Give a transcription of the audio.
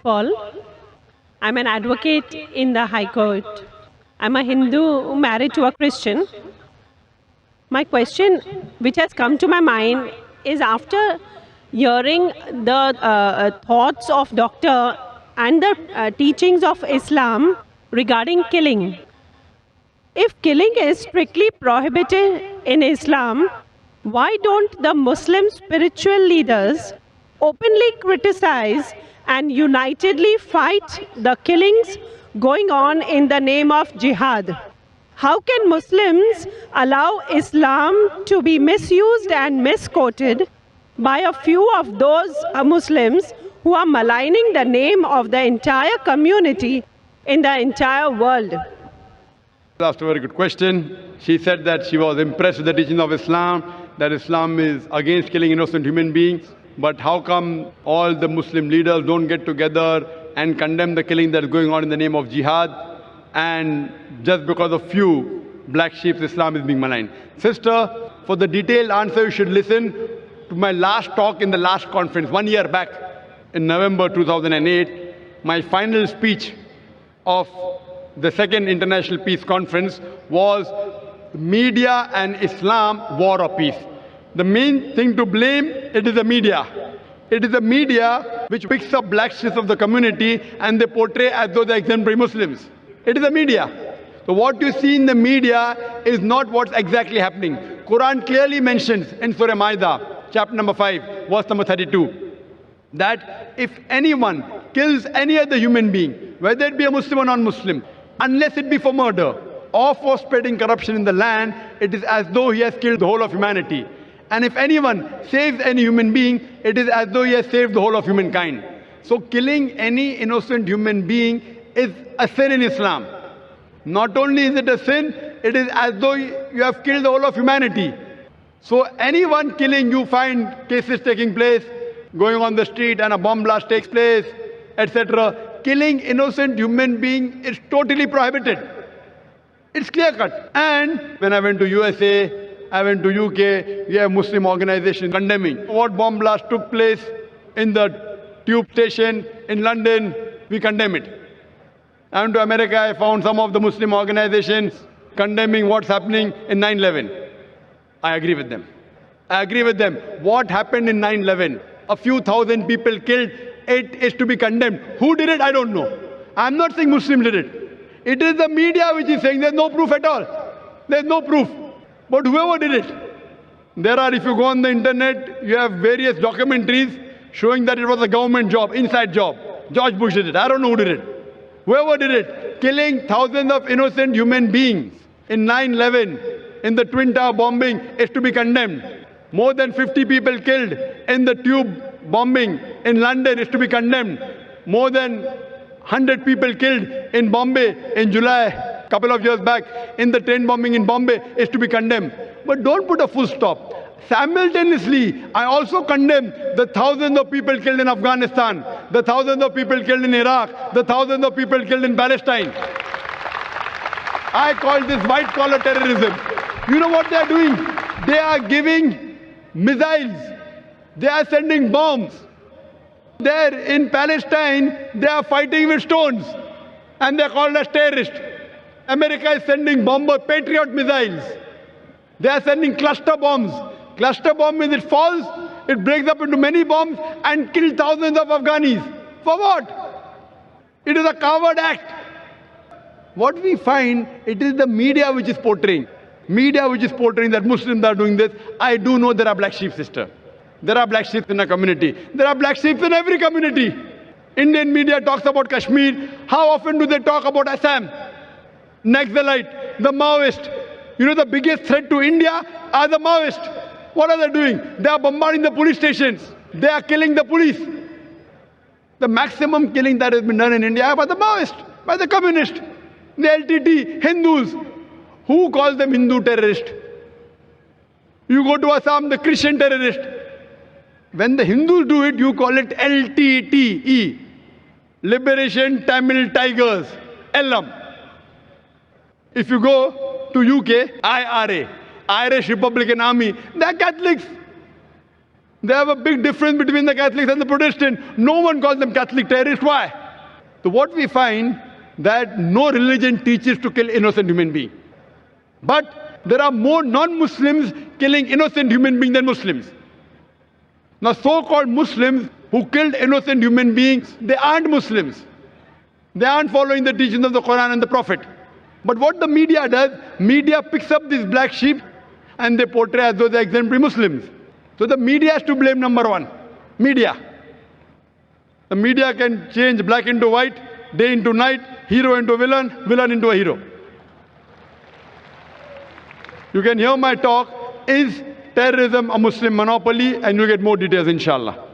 of all, I'm an advocate in the High Court. I'm a Hindu married to a Christian. My question, which has come to my mind, is after hearing the thoughts of doctor and the teachings of Islam regarding killing. If killing is strictly prohibited in Islam, why don't the Muslim spiritual leaders openly criticize and unitedly fight the killings going on in the name of jihad? How can Muslims allow Islam to be misused and misquoted by a few of those Muslims who are maligning the name of the entire community in the entire world? Asked a very good question. She said that she was impressed with the teaching of Islam, that Islam is against killing innocent human beings. But how come all the Muslim leaders don't get together and condemn the killing that is going on in the name of jihad? And just because of few black sheep, Islam is being maligned. Sister, for the detailed answer, you should listen to my last talk in the last conference, 1 year back in November 2008. My final speech of the second International Peace Conference was Media and Islam, War or Peace. The main thing to blame, it is the media. It is the media which picks up black sheep of the community and they portray as though they're exemplary Muslims. It is the media. So what you see in the media is not what's exactly happening. Quran clearly mentions in Surah Ma'idah, chapter number 5, verse number 32, that if anyone kills any other human being, whether it be a Muslim or non-Muslim, unless it be for murder or for spreading corruption in the land, it is as though he has killed the whole of humanity. And if anyone saves any human being, it is as though he has saved the whole of humankind. So killing any innocent human being is a sin in Islam. Not only is it a sin, it is as though you have killed the whole of humanity. So anyone killing, you find cases taking place, going on the street and a bomb blast takes place, etc. Killing innocent human being is totally prohibited. It's clear cut. And when I went to USA, I went to UK, we have Muslim organizations condemning what bomb blast took place in the tube station in London. We condemn it. I went to America, I found some of the Muslim organizations condemning what's happening in 9/11. I agree with them. I agree with them. What happened in 9/11? A few thousand people killed. It is to be condemned. Who did it? I don't know. I'm not saying Muslims did it. It is the media which is saying there's no proof at all. There's no proof. But whoever did it, there are, if you go on the internet, you have various documentaries showing that it was a government job, inside job. George Bush did it. I don't know who did it. Whoever did it, killing thousands of innocent human beings in 9/11, in the Twin Tower bombing, is to be condemned. More than 50 people killed in the tube bombing in London is to be condemned. More than 100 people killed in Bombay in July, a couple of years back, in the train bombing in Bombay is to be condemned. But don't put a full stop. Simultaneously, I also condemn the thousands of people killed in Afghanistan, the thousands of people killed in Iraq, the thousands of people killed in Palestine. I call this white-collar terrorism. You know what they are doing? They are giving missiles. They are sending bombs. There in Palestine, they are fighting with stones. And they are called as terrorists. America is sending bomber Patriot missiles. They are sending cluster bombs. Cluster bomb means it falls, it breaks up into many bombs and kills thousands of Afghanis. For what? It is a coward act. What we find, it is the media which is portraying. Media which is portraying that Muslims are doing this. I do know there are black sheep, sister. There are black sheep in a community. There are black sheep in every community. Indian media talks about Kashmir. How often do they talk about Assam? Naxalite, the Maoist. You know the biggest threat to India are the Maoists. What are they doing? They are bombarding the police stations. They are killing the police. The maximum killing that has been done in India by the Maoists, by the communists, the LTT, Hindus. Who calls them Hindu terrorists? You go to Assam, the Christian terrorist. When the Hindus do it, you call it LTTE, Liberation Tamil Tigers, LM. If you go to UK, IRA, Irish Republican Army, they are Catholics. They have a big difference between the Catholics and the Protestant. No one calls them Catholic terrorists. Why? So what we find that no religion teaches to kill innocent human beings. But there are more non-Muslims killing innocent human beings than Muslims. Now so-called Muslims who killed innocent human beings, they aren't Muslims. They aren't following the teachings of the Quran and the Prophet. But what the media does, media picks up these black sheep and they portray as though they're exemplary Muslims. So the media has to blame, number one. Media. The media can change black into white, day into night, hero into villain, villain into a hero. You can hear my talk, is terrorism a Muslim monopoly? And you'll get more details, inshallah.